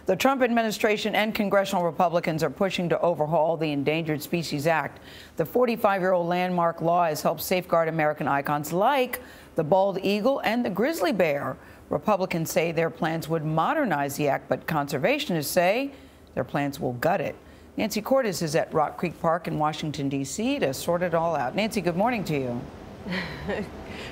The Trump administration and congressional Republicans are pushing to overhaul the Endangered Species Act. The 45-year-old landmark law has helped safeguard American icons like the bald eagle and the grizzly bear. Republicans say their plans would modernize the act, but conservationists say their plans will gut it. Nancy Cordes is at Rock Creek Park in Washington, D.C. to sort it all out. Nancy, good morning to you.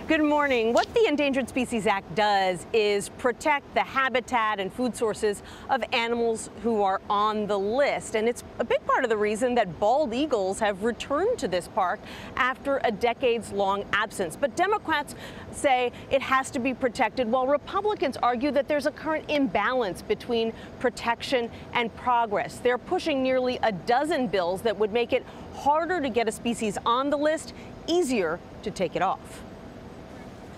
Good morning. What the Endangered Species Act does is protect the habitat and food sources of animals who are on the list. And it's a big part of the reason that bald eagles have returned to this park after a decades-long absence. But Democrats say it has to be protected, while Republicans argue that there's a current imbalance between protection and progress. They're pushing nearly a dozen bills that would make it harder to get a species on the list, easier to take it off.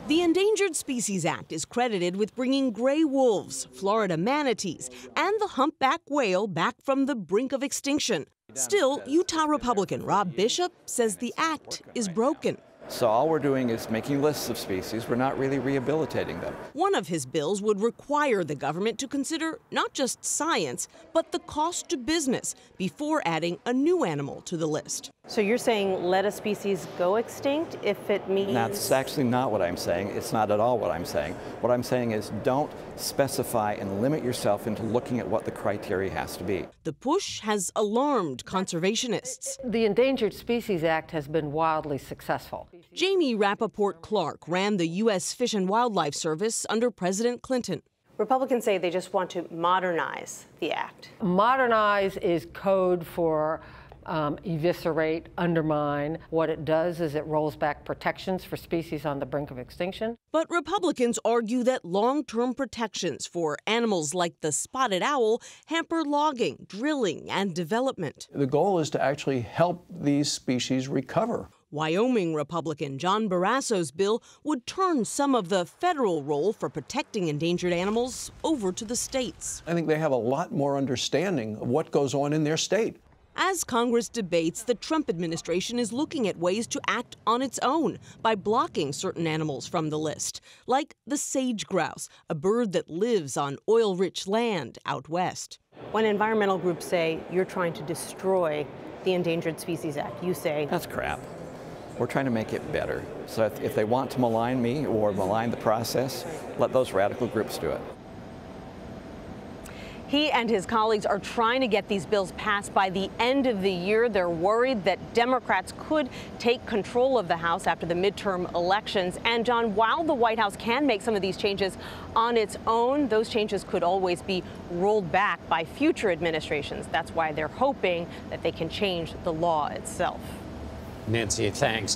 The Endangered Species Act is credited with bringing gray wolves, Florida manatees, and the humpback whale back from the brink of extinction. Still, Utah Republican Rob Bishop says the act is broken. So all we're doing is making lists of species. We're not really rehabilitating them. One of his bills would require the government to consider not just science, but the cost to business before adding a new animal to the list. So you're saying let a species go extinct if it means... That's actually not what I'm saying. It's not at all what I'm saying. What I'm saying is don't specify and limit yourself into looking at what the criteria has to be. The push has alarmed conservationists. The Endangered Species Act has been wildly successful. Jamie Rappaport Clark ran the U.S. Fish and Wildlife Service under President Clinton. Republicans say they just want to modernize the act. Modernize is code for eviscerate, undermine. What it does is it rolls back protections for species on the brink of extinction. But Republicans argue that long-term protections for animals like the spotted owl hamper logging, drilling, and development. The goal is to actually help these species recover. Wyoming Republican John Barrasso's bill would turn some of the federal role for protecting endangered animals over to the states. I think they have a lot more understanding of what goes on in their state. As Congress debates, the Trump administration is looking at ways to act on its own by blocking certain animals from the list, like the sage grouse, a bird that lives on oil-rich land out west. When environmental groups say you're trying to destroy the Endangered Species Act, you say... That's crap. We're trying to make it better. So if they want to malign me or malign the process, let those radical groups do it. He and his colleagues are trying to get these bills passed by the end of the year. They're worried that Democrats could take control of the House after the midterm elections. And, John, while the White House can make some of these changes on its own, those changes could always be rolled back by future administrations. That's why they're hoping that they can change the law itself. Nancy, thanks.